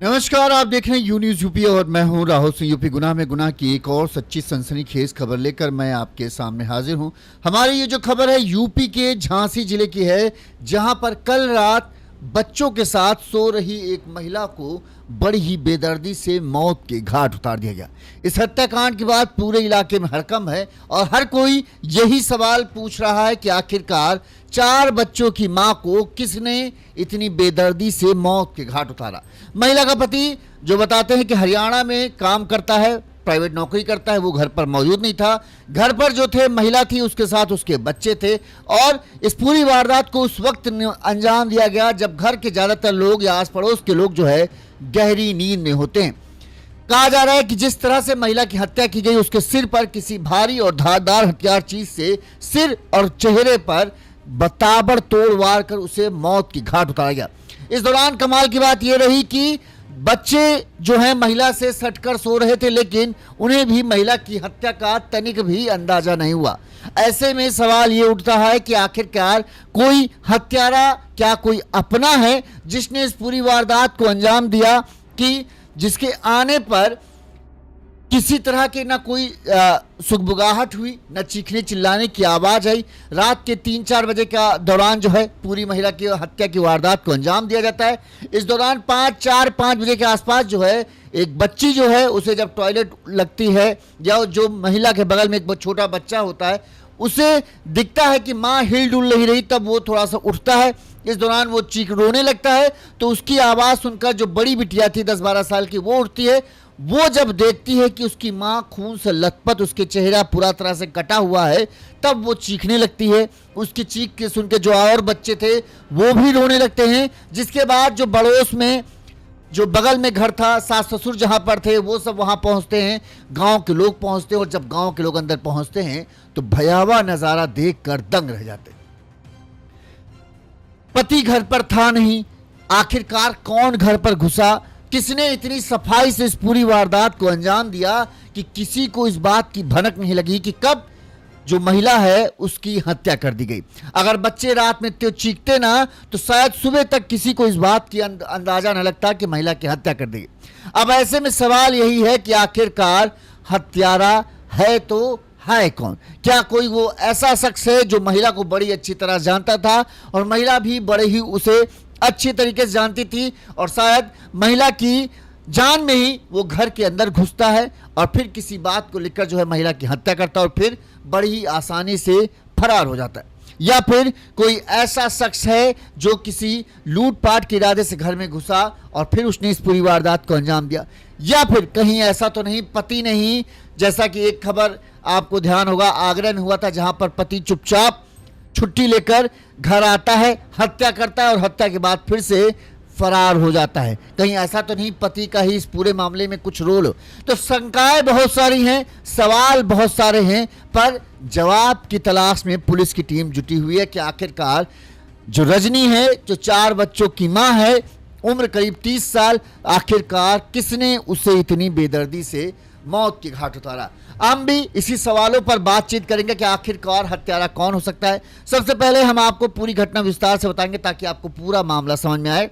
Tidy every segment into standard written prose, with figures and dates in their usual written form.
नमस्कार, आप देख रहे हैं यू न्यूज यूपी और मैं हूं राहुल सिंह। यूपी गुनाह में गुनाह की एक और सच्ची सनसनीखेज खबर लेकर मैं आपके सामने हाजिर हूं। हमारी ये जो खबर है यूपी के झांसी जिले की है, जहां पर कल रात बच्चों के साथ सो रही एक महिला को बड़ी ही बेदर्दी से मौत के घाट उतार दिया गया। इस हत्याकांड के बाद पूरे इलाके में हड़कंप है और हर कोई यही सवाल पूछ रहा है कि आखिरकार 4 बच्चों की मां को किसने इतनी बेदर्दी से मौत के घाट उतारा। महिला का पति जो बताते हैं कि हरियाणा में काम करता है, प्राइवेट नौकरी करता है, वो घर पर मौजूद नहीं था। घर पर जो थे महिला थी, उसके साथ उसके बच्चे थे और इस पूरी वारदात को उस वक्त अंजाम दिया गया जब घर के ज्यादातर लोग या आस पड़ोस के लोग जो है गहरी नींद में होते हैं। कहा जा रहा है कि जिस तरह से महिला की हत्या की गई, उसके सिर पर किसी भारी और धारदार हथियार चीज से सिर और चेहरे पर ताबड़तोड़ वार कर उसे मौत की घाट उतारा गया। इस दौरान कमाल की बात यह रही कि बच्चे जो हैं महिला से सटकर सो रहे थे, लेकिन उन्हें भी महिला की हत्या का तनिक भी अंदाजा नहीं हुआ। ऐसे में सवाल ये उठता है कि आखिरकार कोई हत्यारा क्या कोई अपना है जिसने इस पूरी वारदात को अंजाम दिया, कि जिसके आने पर किसी तरह के ना कोई सुगबुगाहट हुई, न चीखने चिल्लाने की आवाज आई। रात के 3-4 बजे का दौरान जो है पूरी महिला की हत्या की वारदात को अंजाम दिया जाता है। इस दौरान 4-5 बजे के आसपास जो है एक बच्ची जो है उसे जब टॉयलेट लगती है या जो महिला के बगल में एक छोटा बच्चा होता है उसे दिखता है कि माँ हिल डुल नहीं रही, तब वो थोड़ा सा उठता है। इस दौरान वो चीख रोने लगता है तो उसकी आवाज़ सुनकर जो बड़ी बिटिया थी 10-12 साल की, वो उठती है। वो जब देखती है कि उसकी माँ खून से लथपथ, उसके चेहरा पूरा तरह से कटा हुआ है, तब वो चीखने लगती है। उसकी चीख के सुन के जो और बच्चे थे वो भी रोने लगते हैं। जिसके बाद जो पड़ोस में जो बगल में घर था, सास ससुर जहां पर थे, वो सब वहां पहुंचते हैं, गांव के लोग पहुंचते हैं और जब गांव के लोग अंदर पहुंचते हैं तो भयावह नजारा देखकर दंग रह जाते हैं। पति घर पर था नहीं, आखिरकार कौन घर पर घुसा, किसने इतनी सफाई से इस पूरी वारदात को अंजाम दिया कि किसी को इस बात की भनक नहीं लगी कि कब जो महिला है उसकी हत्या कर दी गई। अगर बच्चे रात में चीखते ना तो शायद सुबह तक किसी को इस बात की अंदाजा न लगता कि महिला की हत्या कर दी गई। अब ऐसे में सवाल यही है कि आखिरकार हत्यारा है तो है कौन? क्या कोई वो ऐसा शख्स है जो महिला को बड़ी अच्छी तरह जानता था और महिला भी बड़े ही उसे अच्छी तरीके से जानती थी और शायद महिला की जान में ही वो घर के अंदर घुसता है और फिर किसी बात को लेकर जो है महिला की हत्या करता है और फिर बड़ी ही आसानी से फरार हो जाता है? या फिर कोई ऐसा शख्स है जो किसी लूटपाट के इरादे से घर में घुसा और फिर उसने इस पूरी वारदात को अंजाम दिया? या फिर कहीं ऐसा तो नहीं पति ने ही, जैसा कि एक खबर आपको ध्यान होगा आगरा में हुआ था, जहां पर पति चुपचाप छुट्टी लेकर घर आता है, हत्या करता है और हत्या के बाद फिर से फरार हो जाता है? कहीं ऐसा तो नहीं पति का ही इस पूरे मामले में कुछ रोल हो? तो शंकाएं बहुत सारी हैं, सवाल बहुत सारे हैं, पर जवाब की तलाश में पुलिस की टीम जुटी हुई है कि आखिरकार जो रजनी है, जो 4 बच्चों की मां है, उम्र करीब 30 साल, आखिरकार किसने उसे इतनी बेदर्दी से मौत के घाट उतारा। हम भी इसी सवालों पर बातचीत करेंगे कि आखिरकार हत्यारा कौन हो सकता है। सबसे पहले हम आपको पूरी घटना विस्तार से बताएंगे ताकि आपको पूरा मामला समझ में आए।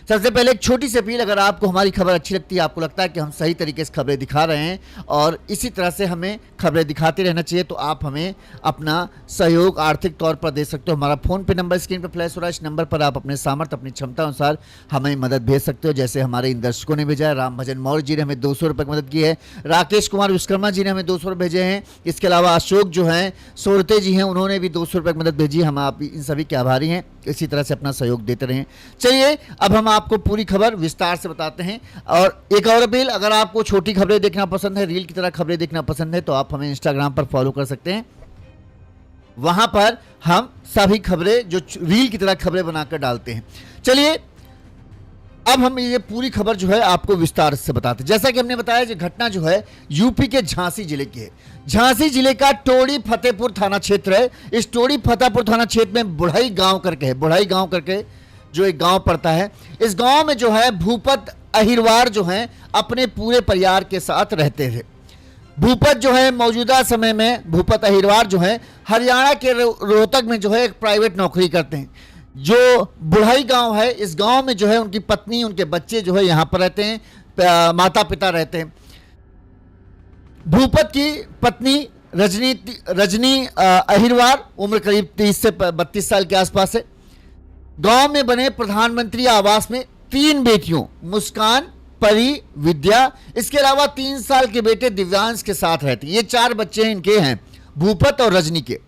सबसे पहले एक छोटी सी अपील, अगर आपको हमारी खबर अच्छी लगती है, आपको लगता है कि हम सही तरीके से खबरें दिखा रहे हैं और इसी तरह से हमें खबरें दिखाते रहना चाहिए, तो आप हमें अपना सहयोग आर्थिक तौर पर दे सकते हो। हमारा फोन पे नंबर स्क्रीन पर फ्लैश हो रहा है, इस नंबर पर आप अपने सामर्थ्य, अपनी क्षमता अनुसार हमें मदद भेज सकते हो। जैसे हमारे इन दर्शकों ने भेजा है, राम भजन मौर्य जी ने हमें 200 रुपये की मदद की है, राकेश कुमार विश्वकर्मा जी ने हमें 200 रुपये भेजे हैं, इसके अलावा अशोक जो हैं सोरते जी हैं, उन्होंने भी 200 रुपये की मदद भेजी। हम आप इन सभी के आभारी हैं, इसी तरह से अपना सहयोग देते रहें। चलिए अब हम आपको पूरी खबर विस्तार से बताते हैं। और एक और अपील, अगर आपको छोटी खबरें देखना पसंद है, रील की तरह खबरें देखना पसंद है, तो आप हमें इंस्टाग्राम पर फॉलो कर सकते हैं। वहां पर हम सभी खबरें जो रील की तरह खबरें बनाकर डालते हैं। चलिए अब हम ये पूरी खबर जो है आपको विस्तार से बताते हैं। जैसा कि हमने बताया, जो घटना जो है यूपी के झांसी जिले की है। झांसी जिले का टोड़ी फतेहपुर थाना क्षेत्र है। इस टोड़ी फतेहपुर थाना क्षेत्र में बुढ़ई गांव करके है, बुढ़ई गांव करके जो एक गांव पड़ता है। इस गांव में जो है भूपत अहिरवार जो है अपने पूरे परिवार के साथ रहते थे। भूपत जो है मौजूदा समय में भूपत अहिरवार जो है हरियाणा के रोहतक में जो है एक प्राइवेट नौकरी करते हैं। जो बुढ़ाई गांव है, इस गांव में जो है उनकी पत्नी, उनके बच्चे जो है यहां पर रहते हैं, माता पिता रहते हैं। भूपत की पत्नी रजनी अहिरवार, उम्र करीब 30 से 32 साल के आसपास है। गांव में बने प्रधानमंत्री आवास में 3 बेटियों मुस्कान, परी, विद्या, इसके अलावा 3 साल के बेटे दिव्यांश के साथ रहती। ये 4 बच्चे इनके हैं, भूपत और रजनी के।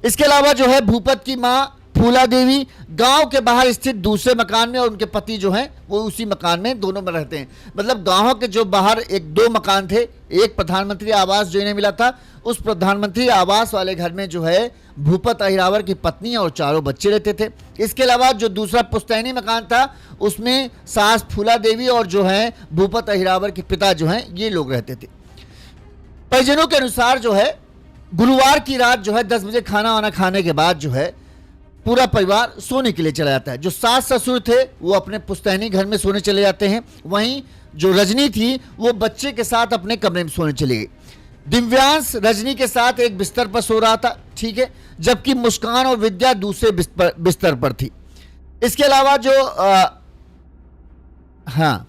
इसके अलावा जो है भूपत की मां फूला देवी गांव के बाहर स्थित दूसरे मकान में, और उनके पति जो हैं वो उसी मकान में, दोनों में रहते हैं। मतलब गांव के जो बाहर 1-2 मकान थे, एक प्रधानमंत्री आवास जो इन्हें मिला था, उस प्रधानमंत्री आवास वाले घर में जो है भूपत अहिरावर की पत्नी और 4 बच्चे रहते थे। इसके अलावा जो दूसरा पुश्तैनी मकान था, उसमें सास फूला देवी और जो है भूपत अहिरावर के पिता जो हैं ये लोग रहते थे। परिजनों के अनुसार जो है गुरुवार की रात जो है 10 बजे खाना वाना खाने के बाद जो है पूरा परिवार सोने के लिए चला जाता है। जो सास ससुर थे वो अपने पुश्तैनी घर में सोने चले जाते हैं, वहीं जो रजनी थी वो बच्चे के साथ अपने कमरे में सोने चली गई। दिव्यांश रजनी के साथ एक बिस्तर पर सो रहा था, ठीक है, जबकि मुस्कान और विद्या दूसरे बिस्तर पर थी। इसके अलावा जो हाँ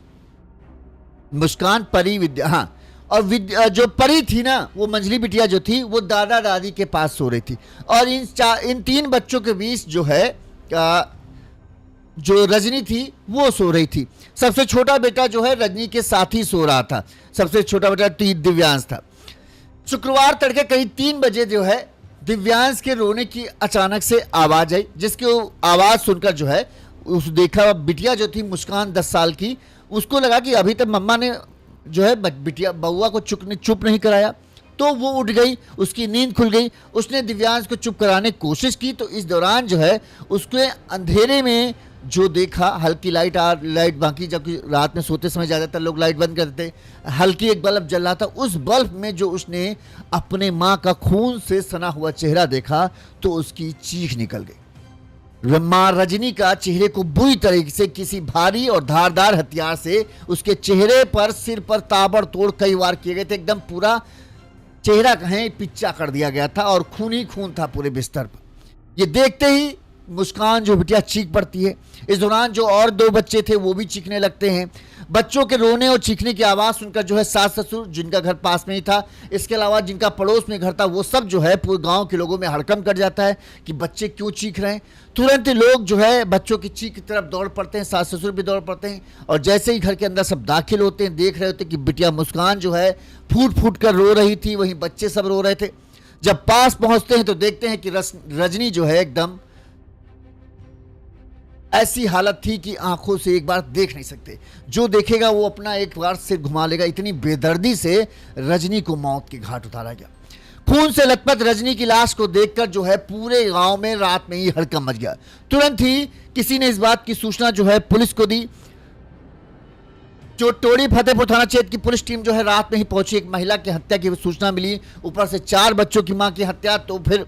मुस्कान, परी, विद्या, हाँ, और जो परी थी ना, वो मंझली बिटिया जो थी वो दादा दादी के पास सो रही थी। और इन 3 बच्चों के बीच जो है जो रजनी थी वो सो रही थी। सबसे छोटा बेटा जो है रजनी के साथ ही सो रहा था, सबसे छोटा बेटा दिव्यांश था। शुक्रवार तड़के करीब 3 बजे जो है दिव्यांश के रोने की अचानक से आवाज आई, जिसकी आवाज सुनकर जो है उस देखा बिटिया जो थी मुस्कान 10 साल की, उसको लगा कि अभी तक मम्मा ने जो है बिटिया बउआ को चुप नहीं कराया, तो वो उठ गई, उसकी नींद खुल गई। उसने दिव्यांश को चुप कराने की कोशिश की, तो इस दौरान जो है उसके अंधेरे में जो देखा, हल्की लाइट बाकी जब रात में सोते समय ज़्यादातर लोग लाइट बंद कर देते, हल्की एक बल्ब जल रहा था। उस बल्ब में जो उसने अपने माँ का खून से सना हुआ चेहरा देखा तो उसकी चीख निकल गई। मां रजनी का चेहरे को बुरी तरीके से किसी भारी और धारदार हथियार से उसके चेहरे पर, सिर पर ताबड़तोड़ कई वार किए गए थे। एकदम पूरा चेहरा कहें पिच्चा कर दिया गया था और खून ही खून था पूरे बिस्तर पर। ये देखते ही मुस्कान जो बिटिया चीख पड़ती है। इस दौरान जो और 2 बच्चे थे वो भी चीखने लगते हैं। बच्चों के रोने और चीखने की आवाज़ सुनकर जो है सास ससुर, जिनका घर पास में ही था, इसके अलावा जिनका पड़ोस में घर था, वो सब जो है पूरे गांव के लोगों में हड़कंप कर जाता है कि बच्चे क्यों चीख रहे हैं। तुरंत लोग जो है बच्चों की चीख की तरफ दौड़ पड़ते हैं, सास ससुर भी दौड़ पड़ते हैं, और जैसे ही घर के अंदर सब दाखिल होते हैं, देख रहे होते कि बिटिया मुस्कान जो है फूट फूट कर रो रही थी, वहीं बच्चे सब रो रहे थे। जब पास पहुंचते हैं तो देखते हैं कि रजनी जो है एकदम ऐसी हालत थी कि आंखों से एक बार देख नहीं सकते, जो देखेगा वो अपना एक बार सिर घुमा लेगा। इतनी बेदर्दी से रजनी को मौत के घाट उतारा गया। खून से लथपथ रजनी की लाश को देखकर जो है पूरे गांव में रात में ही हड़कंप मच गया। तुरंत ही किसी ने इस बात की सूचना जो है पुलिस को दी। जो टोड़ी फतेहपुर थाना क्षेत्र की पुलिस टीम जो है रात में ही पहुंची। एक महिला की हत्या की सूचना मिली, ऊपर से 4 बच्चों की मां की हत्या, तो फिर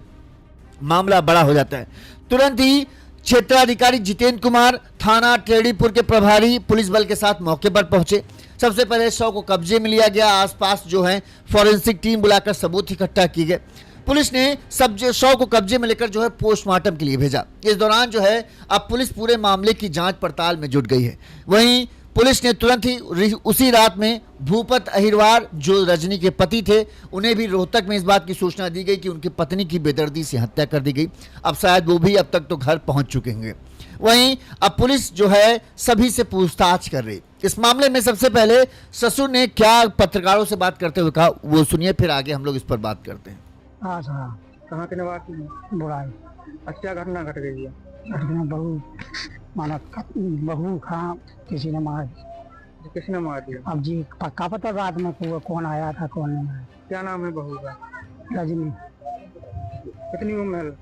मामला बड़ा हो जाता है। तुरंत ही क्षेत्राधिकारी जितेंद्र कुमार, थाना टेढ़ीपुर के प्रभारी पुलिस बल के साथ मौके पर पहुंचे। सबसे पहले शव को कब्जे में लिया गया। आसपास जो है फॉरेंसिक टीम बुलाकर सबूत इकट्ठा किए गए। पुलिस ने शव को कब्जे में लेकर जो है पोस्टमार्टम के लिए भेजा। इस दौरान जो है अब पुलिस पूरे मामले की जांच पड़ताल में जुट गई है। वहीं पुलिस ने तुरंत ही उसी रात में भूपत अहिरवार जो रजनी के पति थे, उन्हें भी रोहतक में इस बात की सूचना दी गई कि उनकी पत्नी की बेदर्दी से हत्या कर दी गई। अब शायद वो भी अब तक तो घर पहुंच चुके होंगे। वहीं अब पुलिस जो है सभी से पूछताछ कर रही। इस मामले में सबसे पहले ससुर ने क्या पत्रकारों से बात करते हुए कहा, वो सुनिए, फिर आगे हम लोग इस पर बात करते हैं। कहाँ के निवासी हैं? बुराई। अच्छा घटना घट गई है? घटना बहू खा किसी ने मार दिया। किसने मार दिया? अब जी पक्का पता रात में कौन आया था कौन नहीं आया। क्या नाम है बहू का? रजनी। कितनी उम्र है?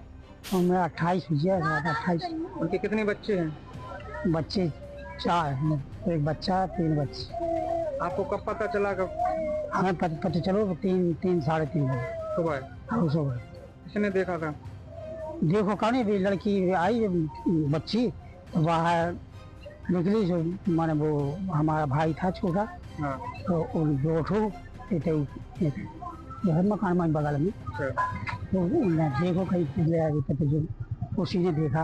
उम्र 28 हुई है। 28। उनके कितने बच्चे हैं? बच्चे 4 हैं, एक बच्चा 3 बच्चे। आपको कब पता चला? कब हमें पता चलो 3 साढ़े 3 बजे सुबह। सुबह किसने देखा था? देखो कौन है, लड़की आई बच्ची बाहर निकली, जो माने वो हमारा भाई था छोटा। हाँ। तो उठो मकान में बगल में, तो देखो कहीं जो उसी ने देखा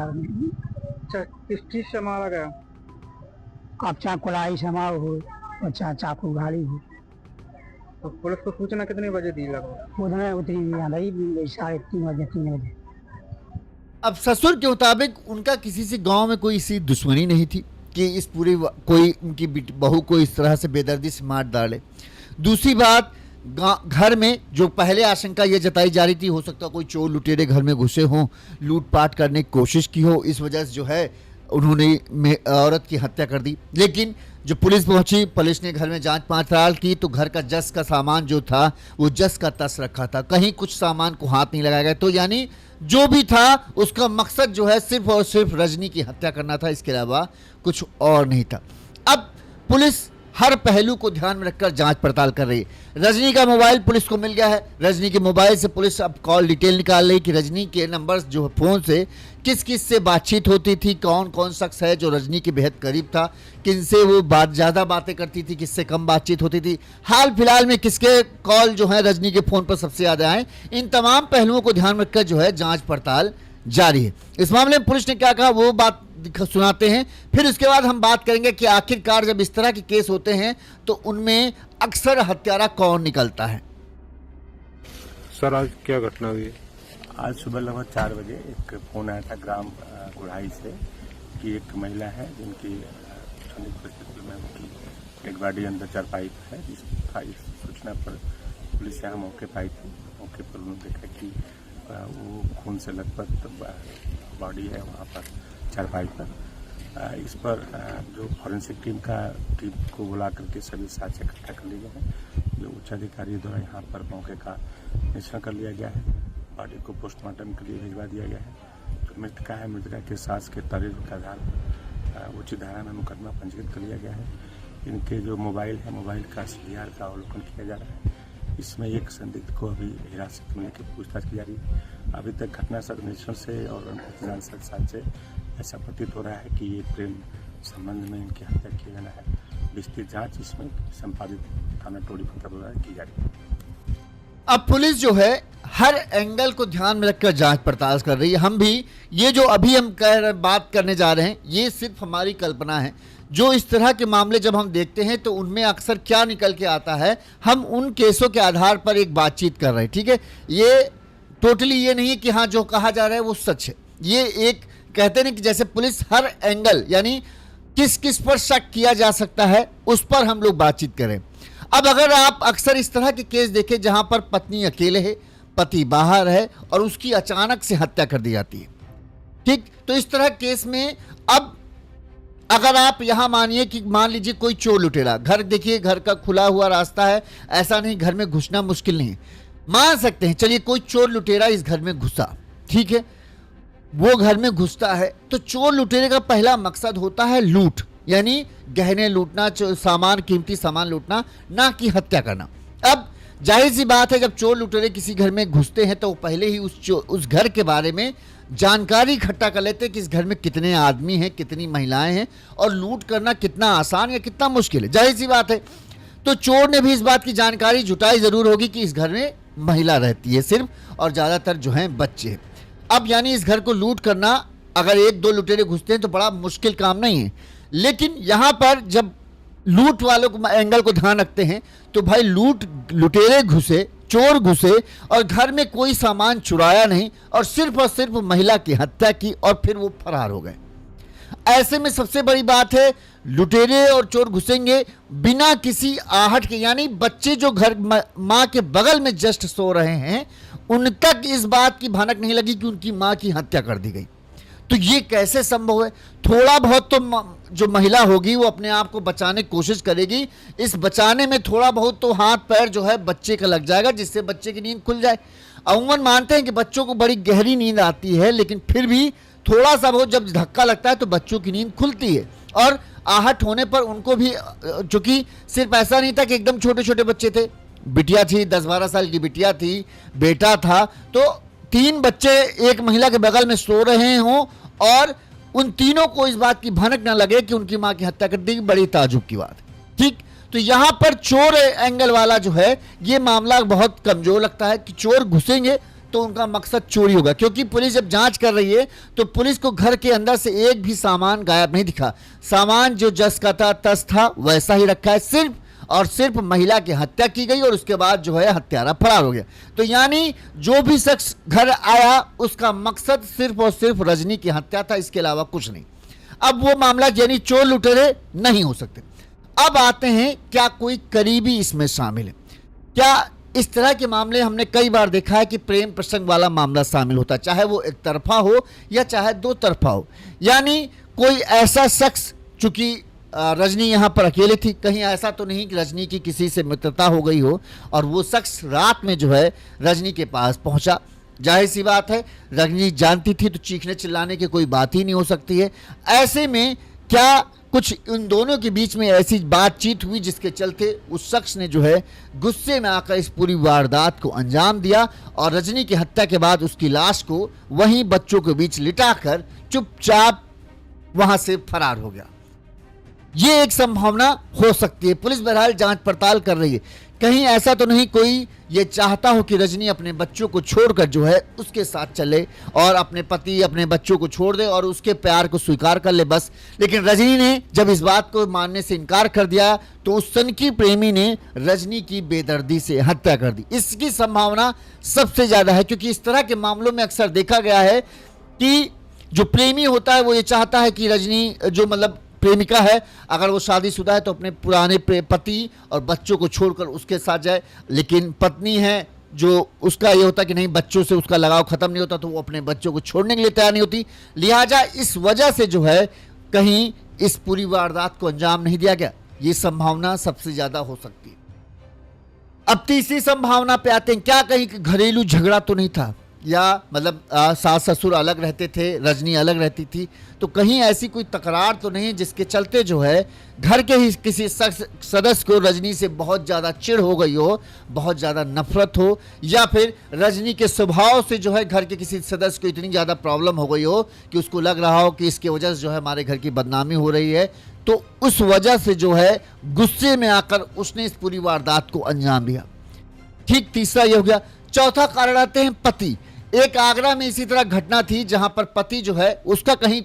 अच्छा, किस चीज से मारा गया? अब कुलाई से मार हो, अच्छा चाकू घाड़ी हो। तो पुलिस को सूचना कितने बजे दी लगभग? उतने उतनी याद आई 3:30 बजे 3 बजे। अब ससुर के मुताबिक उनका किसी से गांव में कोई इसी दुश्मनी नहीं थी कि इस पूरी कोई उनकी बहू को इस तरह से बेदर्दी से मार डाले। दूसरी बात, घर में जो पहले आशंका ये जताई जा रही थी, हो सकता कोई चोर लुटेरे घर में घुसे हों, लूटपाट करने की कोशिश की हो, इस वजह से जो है उन्होंने औरत की हत्या कर दी। लेकिन जो पुलिस पहुंची, पुलिस ने घर में जांच पड़ताल की तो घर का जस का सामान जो था वो जस का तस रखा था, कहीं कुछ सामान को हाथ नहीं लगाया गया। तो यानी जो भी था उसका मकसद जो है सिर्फ और सिर्फ रजनी की हत्या करना था, इसके अलावा कुछ और नहीं था। अब पुलिस हर पहलू को ध्यान में रखकर जांच पड़ताल कर रही है। रजनी का मोबाइल पुलिस को मिल गया है। रजनी के मोबाइल से पुलिस अब कॉल डिटेल निकाल रही कि रजनी के नंबर्स जो फोन से किस किस से बातचीत होती थी, कौन कौन शख्स है जो रजनी के बेहद करीब था, किनसे वो ज़्यादा बातें करती थी, किससे कम बातचीत होती थी, हाल फिलहाल में किसके कॉल जो है रजनी के फ़ोन पर सबसे ज़्यादा आए। इन तमाम पहलुओं को ध्यान में रखकर जो है जाँच पड़ताल जारी है। इस मामले में पुलिस ने क्या कहा वो बात सुनाते हैं, फिर उसके बाद हम बात करेंगे कि आखिरकार जब इस तरह के केस होते हैं तो उनमें अक्सर हत्यारा कौन निकलता है। सर आज क्या घटना हुई? आज सुबह लगभग 4 बजे एक फोन आया था ग्राम गुढ़ाई से कि एक महिला है जिनकी संदिग्ध परिस्थिति में उनकी एक बॉडी अंदर चारपाई पर है। इस सूचना पर पुलिस यहाँ मौके पर आई थी। मौके पर उन्होंने देखा कि वो खून से लथपथ बॉडी है वहाँ पर चारपाई पर। इस पर जो फॉरेंसिक टीम को बुला करके सभी साक्ष्य इकट्ठा कर लिए गए हैं। जो उच्च अधिकारी द्वारा यहाँ पर मौके का निरीक्षण कर लिया गया है। बॉडी को पोस्टमार्टम के लिए भिजवा दिया गया है। जो मृतका है, मृतका के सास के तरीक़ के आधार पर उचित धारा में मुकदमा पंजीकृत कर लिया गया है। इनके जो मोबाइल है, मोबाइल का CDR का अवलोकन किया जा रहा है। इसमें एक संदिग्ध को अभी हिरासत में लेकर पूछताछ की जा रही है। अभी तक घटना स्थल निरीक्षण से और साथ से ऐसा प्रतीत हो रहा है कि ये प्रेम संबंध में इनकी हत्या किया जाना है। विस्तृत जांच इसमें संपादित थाना टोली द्वारा की जा रही है। अब पुलिस जो है हर एंगल को ध्यान में रखकर जांच पड़ताल कर रही है। हम भी ये जो अभी हम बात करने जा रहे हैं ये सिर्फ हमारी कल्पना है। जो इस तरह के मामले जब हम देखते हैं तो उनमें अक्सर क्या निकल के आता है, हम उन केसों के आधार पर एक बातचीत कर रहे हैं। ठीक है, ये टोटली ये नहीं है कि हाँ जो कहा जा रहा है वो सच है। ये एक कहते हैं कि जैसे पुलिस हर एंगल यानी किस किस पर शक किया जा सकता है उस पर हम लोग बातचीत करें। अब अगर आप अक्सर इस तरह के केस देखें जहां पर पत्नी अकेले है, पति बाहर है और उसकी अचानक से हत्या कर दी जाती है, ठीक, तो इस तरह केस में अब अगर आप यहां मानिए कि मान लीजिए कोई चोर लुटेरा, घर देखिए घर का खुला हुआ रास्ता है, ऐसा नहीं घर में घुसना मुश्किल नहीं है, मान सकते हैं चलिए कोई चोर लुटेरा इस घर में घुसा, ठीक है, वो घर में घुसता है तो चोर लुटेरे का पहला मकसद होता है लूट, यानी गहने लूटना, सामान, कीमती सामान लूटना, ना कि हत्या करना। अब जाहिर सी बात है जब चोर लुटेरे किसी घर में घुसते हैं तो वो पहले ही उस घर के बारे में जानकारी इकट्ठा कर लेते हैं कि इस घर में कितने आदमी हैं, कितनी महिलाएं हैं और लूट करना कितना आसान या कितना मुश्किल है। जाहिर सी बात है तो चोर ने भी इस बात की जानकारी जुटाई जरूर होगी कि इस घर में महिला रहती है सिर्फ, और ज़्यादातर जो हैं बच्चे हैं। अब यानी इस घर को लूट करना अगर एक दो लुटेरे घुसते हैं तो बड़ा मुश्किल काम नहीं है। लेकिन यहाँ पर जब लूट वालों को एंगल को ध्यान रखते हैं तो भाई लुटेरे घुसे, चोर घुसे और घर में कोई सामान चुराया नहीं और सिर्फ महिला की हत्या की और फिर वो फरार हो गए। ऐसे में सबसे बड़ी बात है लुटेरे और चोर घुसेंगे बिना किसी आहट के, यानी बच्चे जो घर माँ के बगल में जस्ट सो रहे हैं उन तक इस बात की भनक नहीं लगी कि उनकी माँ की हत्या कर दी गई। तो ये कैसे संभव है? थोड़ा बहुत तो जो महिला होगी वो अपने आप को बचाने की कोशिश करेगी, इस बचाने में थोड़ा बहुत तो हाथ पैर जो है बच्चे का लग जाएगा जिससे बच्चे की नींद खुल जाए। अमूमन मानते हैं कि बच्चों को बड़ी गहरी नींद आती है लेकिन फिर भी थोड़ा सा बहुत जब धक्का लगता है तो बच्चों की नींद खुलती है और आहट होने पर उनको भी, चूंकि सिर्फ ऐसा नहीं था कि एकदम छोटे छोटे बच्चे थे, बिटिया थी 10-12 साल की बिटिया थी, बेटा था, तो 3 बच्चे एक महिला के बगल में सो रहे हों और उन तीनों को इस बात की भनक न लगे कि उनकी मां की हत्या कर दी, बड़ी ताजुब की बात। ठीक, तो यहां पर चोर एंगल वाला जो है ये मामला बहुत कमजोर लगता है कि चोर घुसेंगे तो उनका मकसद चोरी होगा, क्योंकि पुलिस जब जांच कर रही है तो पुलिस को घर के अंदर से एक भी सामान गायब नहीं दिखा। सामान जो जस का था तस था वैसा ही रखा है, सिर्फ और सिर्फ महिला की हत्या की गई और उसके बाद जो है हत्यारा फरार हो गया। तो यानी जो भी शख्स घर आया उसका मकसद सिर्फ और सिर्फ रजनी की हत्या था, इसके अलावा कुछ नहीं। अब वो मामला यानी चोर लुटेरे नहीं हो सकते। अब आते हैं क्या कोई करीबी इसमें शामिल है? क्या इस तरह के मामले हमने कई बार देखा है कि प्रेम प्रसंग वाला मामला शामिल होता है, चाहे वो एक तरफा हो या चाहे दो तरफा हो। यानी कोई ऐसा शख्स, चूंकि रजनी यहाँ पर अकेले थी, कहीं ऐसा तो नहीं कि रजनी की किसी से मित्रता हो गई हो और वो शख्स रात में जो है रजनी के पास पहुंचा। जाहिर सी बात है, रजनी जानती थी तो चीखने चिल्लाने की कोई बात ही नहीं हो सकती है। ऐसे में क्या कुछ उन दोनों के बीच में ऐसी बातचीत हुई जिसके चलते उस शख्स ने जो है गुस्से में आकर इस पूरी वारदात को अंजाम दिया और रजनी की हत्या के बाद उसकी लाश को वहीं बच्चों के बीच लिटाकर चुपचाप वहां से फरार हो गया। ये एक संभावना हो सकती है। पुलिस बहरहाल जांच पड़ताल कर रही है। कहीं ऐसा तो नहीं कोई ये चाहता हो कि रजनी अपने बच्चों को छोड़कर जो है उसके साथ चले और अपने पति अपने बच्चों को छोड़ दे और उसके प्यार को स्वीकार कर ले बस। लेकिन रजनी ने जब इस बात को मानने से इनकार कर दिया तो उस सनकी प्रेमी ने रजनी की बेदर्दी से हत्या कर दी। इसकी संभावना सबसे ज्यादा है, क्योंकि इस तरह के मामलों में अक्सर देखा गया है कि जो प्रेमी होता है वो ये चाहता है कि रजनी जो मतलब प्रेमिका है, अगर वो शादीशुदा है तो अपने पुराने पति और बच्चों को छोड़कर उसके साथ जाए। लेकिन पत्नी है जो उसका ये होता कि नहीं, बच्चों से उसका लगाव खत्म नहीं होता तो वो अपने बच्चों को छोड़ने के लिए तैयार नहीं होती। लिहाजा इस वजह से जो है कहीं इस पूरी वारदात को अंजाम नहीं दिया गया। ये संभावना सबसे ज्यादा हो सकती है। अब तीसरी संभावना पे आते हैं। क्या कहीं घरेलू झगड़ा तो नहीं था, या मतलब सास ससुर अलग रहते थे, रजनी अलग रहती थी, तो कहीं ऐसी कोई तकरार तो नहीं जिसके चलते जो है घर के ही किसी सदस्य को रजनी से बहुत ज़्यादा चिढ़ हो गई हो, बहुत ज़्यादा नफरत हो, या फिर रजनी के स्वभाव से जो है घर के किसी सदस्य को इतनी ज़्यादा प्रॉब्लम हो गई हो कि उसको लग रहा हो कि इसके वजह से जो है हमारे घर की बदनामी हो रही है, तो उस वजह से जो है गुस्से में आकर उसने इस पूरी वारदात को अंजाम दिया। ठीक, तीसरा ये हो गया। चौथा कारण आते हैं पति। एक आगरा में इसी तरह घटना थी जहां पर पति जो है उसका कहीं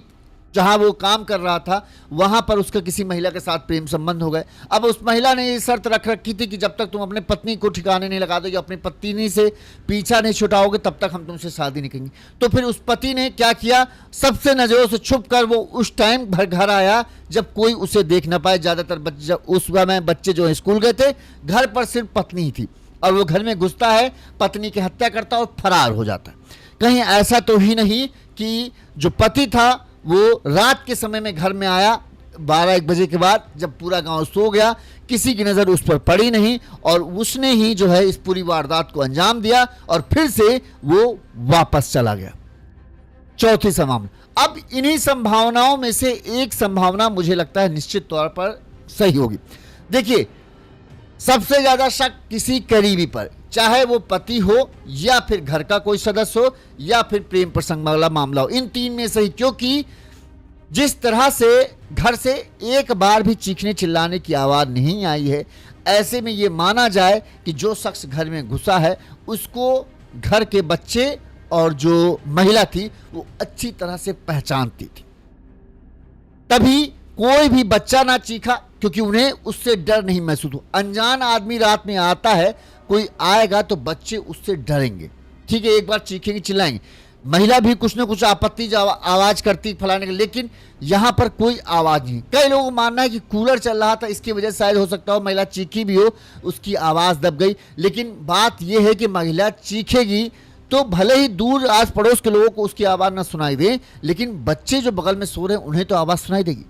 जहां वो काम कर रहा था वहां पर उसका किसी महिला के साथ प्रेम संबंध हो गए। अब उस महिला ने ये शर्त रख रखी थी कि जब तक तुम अपने पत्नी को ठिकाने नहीं लगा दोगे, अपनी पत्नी से पीछा नहीं छुटाओगे, तब तक हम तुमसे शादी नहीं करेंगे। तो फिर उस पति ने क्या किया, सबसे नजरों से छुप कर वो उस टाइम घर आया जब कोई उसे देख ना पाए। ज्यादातर उस समय बच्चे जो स्कूल गए थे, घर पर सिर्फ पत्नी ही थी और वो घर में घुसता है, पत्नी की हत्या करता है और फरार हो जाता है। कहीं ऐसा तो ही नहीं कि जो पति था वो रात के समय में घर में आया 12-1 बजे के बाद, जब पूरा गांव सो गया, किसी की नज़र उस पर पड़ी नहीं और उसने ही जो है इस पूरी वारदात को अंजाम दिया और फिर से वो वापस चला गया। चौथी संभावना। अब इन्हीं संभावनाओं में से एक संभावना मुझे लगता है निश्चित तौर पर सही होगी। देखिए, सबसे ज्यादा शक किसी करीबी पर, चाहे वो पति हो या फिर घर का कोई सदस्य हो या फिर प्रेम प्रसंग वाला मामला हो, इन तीन में से ही। क्योंकि जिस तरह से घर से एक बार भी चीखने चिल्लाने की आवाज नहीं आई है, ऐसे में ये माना जाए कि जो शख्स घर में घुसा है उसको घर के बच्चे और जो महिला थी वो अच्छी तरह से पहचानती थी, तभी कोई भी बच्चा ना चीखा, क्योंकि उन्हें उससे डर नहीं महसूस हो। अनजान आदमी रात में आता है, कोई आएगा तो बच्चे उससे डरेंगे, ठीक है, एक बार चीखेंगे चिल्लाएंगे। महिला भी कुछ ना कुछ आपत्ति आवाज करती फलाने के, लेकिन यहां पर कोई आवाज नहीं। कई लोगों को मानना है कि कूलर चल रहा था, इसकी वजह से शायद हो सकता हो महिला चीखी भी हो, उसकी आवाज दब गई। लेकिन बात यह है कि महिला चीखेगी तो भले ही दूर आस पड़ोस के लोगों को उसकी आवाज ना सुनाई दे, लेकिन बच्चे जो बगल में सो रहे हैं उन्हें तो आवाज सुनाई देगी।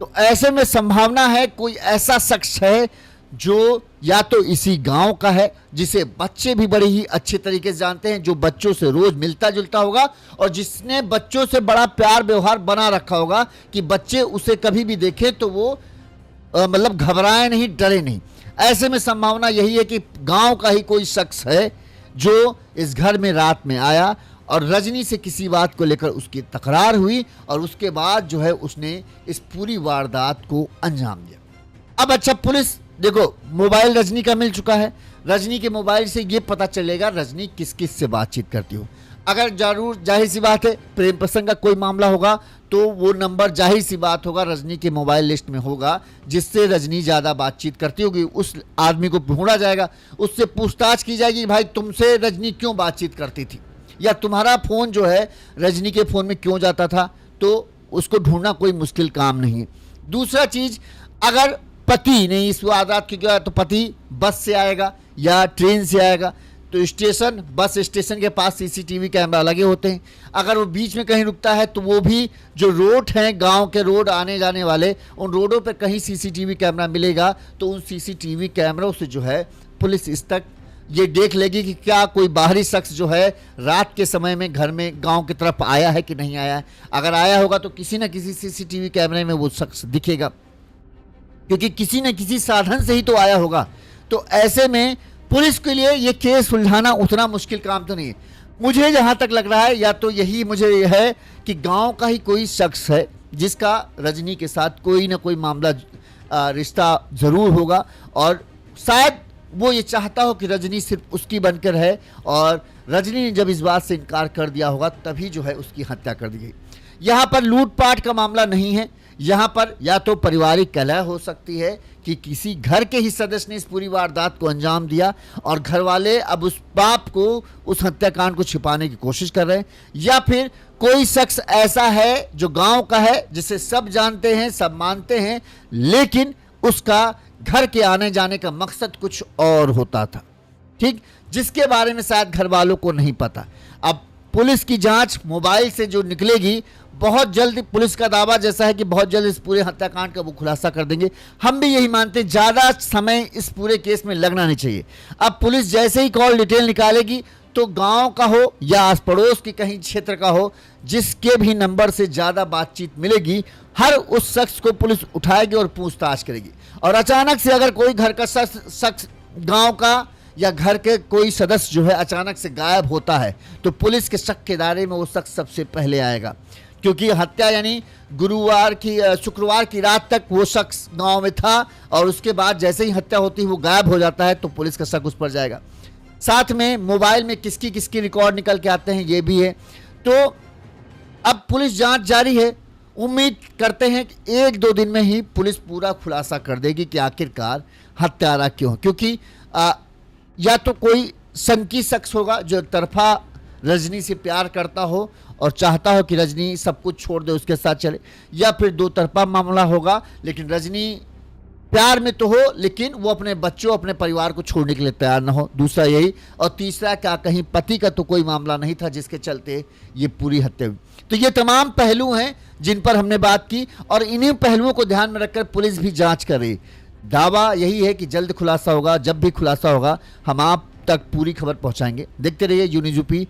तो ऐसे में संभावना है कोई ऐसा शख्स है जो या तो इसी गांव का है, जिसे बच्चे भी बड़े ही अच्छे तरीके से जानते हैं, जो बच्चों से रोज मिलता जुलता होगा और जिसने बच्चों से बड़ा प्यार व्यवहार बना रखा होगा कि बच्चे उसे कभी भी देखें तो वो मतलब घबराए नहीं, डरे नहीं। ऐसे में संभावना यही है कि गांव का ही कोई शख्स है जो इस घर में रात में आया और रजनी से किसी बात को लेकर उसकी तकरार हुई और उसके बाद जो है उसने इस पूरी वारदात को अंजाम दिया। अब अच्छा, पुलिस देखो, मोबाइल रजनी का मिल चुका है, रजनी के मोबाइल से ये पता चलेगा रजनी किस किस से बातचीत करती हो। अगर जरूर जाहिर सी बात है प्रेम प्रसंग का कोई मामला होगा तो वो नंबर जाहिर सी बात होगा रजनी के मोबाइल लिस्ट में होगा, जिससे रजनी ज़्यादा बातचीत करती होगी। उस आदमी को ढूंढा जाएगा, उससे पूछताछ की जाएगी, भाई तुमसे रजनी क्यों बातचीत करती थी, या तुम्हारा फ़ोन जो है रजनी के फ़ोन में क्यों जाता था। तो उसको ढूंढना कोई मुश्किल काम नहीं है। दूसरा चीज़, अगर पति ने इस वारदात की किया तो पति बस से आएगा या ट्रेन से आएगा, तो स्टेशन, बस स्टेशन के पास सीसीटीवी कैमरा लगे होते हैं। अगर वो बीच में कहीं रुकता है तो वो भी जो रोड हैं, गांव के रोड आने जाने वाले, उन रोडों पर कहीं सीसीटीवी कैमरा मिलेगा तो उन सीसीटीवी कैमरों से जो है पुलिस इस तक ये देख लेगी कि क्या कोई बाहरी शख्स जो है रात के समय में घर में गांव की तरफ आया है कि नहीं आया है। अगर आया होगा तो किसी न किसी सीसीटीवी कैमरे में वो शख्स दिखेगा, क्योंकि किसी न किसी साधन से ही तो आया होगा। तो ऐसे में पुलिस के लिए ये केस सुलझाना उतना मुश्किल काम तो नहीं है। मुझे जहाँ तक लग रहा है, या तो यही मुझे है कि गांव का ही कोई शख्स है जिसका रजनी के साथ कोई ना कोई मामला रिश्ता ज़रूर होगा, और शायद वो ये चाहता हो कि रजनी सिर्फ उसकी बनकर है, और रजनी ने जब इस बात से इनकार कर दिया होगा तभी जो है उसकी हत्या कर दी गई। यहाँ पर लूटपाट का मामला नहीं है, यहाँ पर या तो पारिवारिक कलह हो सकती है कि किसी घर के ही सदस्य ने इस पूरी वारदात को अंजाम दिया और घर वाले अब उस पाप को, उस हत्याकांड को छिपाने की कोशिश कर रहे हैं, या फिर कोई शख्स ऐसा है जो गांव का है, जिसे सब जानते हैं, सब मानते हैं, लेकिन उसका घर के आने जाने का मकसद कुछ और होता था, ठीक, जिसके बारे में शायद घर वालों को नहीं पता। अब पुलिस की जांच मोबाइल से जो निकलेगी, बहुत जल्द, पुलिस का दावा जैसा है कि बहुत जल्द इस पूरे हत्याकांड का वो खुलासा कर देंगे। हम भी यही मानते हैं, ज़्यादा समय इस पूरे केस में लगना नहीं चाहिए। अब पुलिस जैसे ही कॉल डिटेल निकालेगी तो गांव का हो या आस पड़ोस के कहीं क्षेत्र का हो, जिसके भी नंबर से ज़्यादा बातचीत मिलेगी, हर उस शख्स को पुलिस उठाएगी और पूछताछ करेगी। और अचानक से अगर कोई घर का शख्स, गाँव का या घर के कोई सदस्य जो है अचानक से गायब होता है तो पुलिस के शक के दायरे में वो शख्स सबसे पहले आएगा, क्योंकि हत्या यानी शुक्रवार की रात तक वो शख्स गांव में था, और उसके बाद जैसे ही हत्या होती है वो गायब हो जाता है, तो पुलिस का शक उस पर जाएगा। साथ में मोबाइल में किसकी किसकी रिकॉर्ड निकल के आते हैं ये भी है। तो अब पुलिस जांच जारी है, उम्मीद करते हैं कि 1-2 दिन में ही पुलिस पूरा खुलासा कर देगी कि आखिरकार हत्यारा क्यों, क्योंकि या तो कोई संकी शख्स होगा जो एक तरफा रजनी से प्यार करता हो और चाहता हो कि रजनी सब कुछ छोड़ दे उसके साथ चले, या फिर 2 तरफा मामला होगा, लेकिन रजनी प्यार में तो हो लेकिन वो अपने बच्चों, अपने परिवार को छोड़ने के लिए तैयार ना हो, दूसरा यही, और तीसरा क्या कहीं पति का तो कोई मामला नहीं था जिसके चलते ये पूरी हत्या हुई। तो ये तमाम पहलू हैं जिन पर हमने बात की, और इन्हीं पहलुओं को ध्यान में रखकर पुलिस भी जांच कर रही। दावा यही है कि जल्द खुलासा होगा, जब भी खुलासा होगा हम आप तक पूरी खबर पहुंचाएंगे। देखते रहिए यूनिज़ यूपी।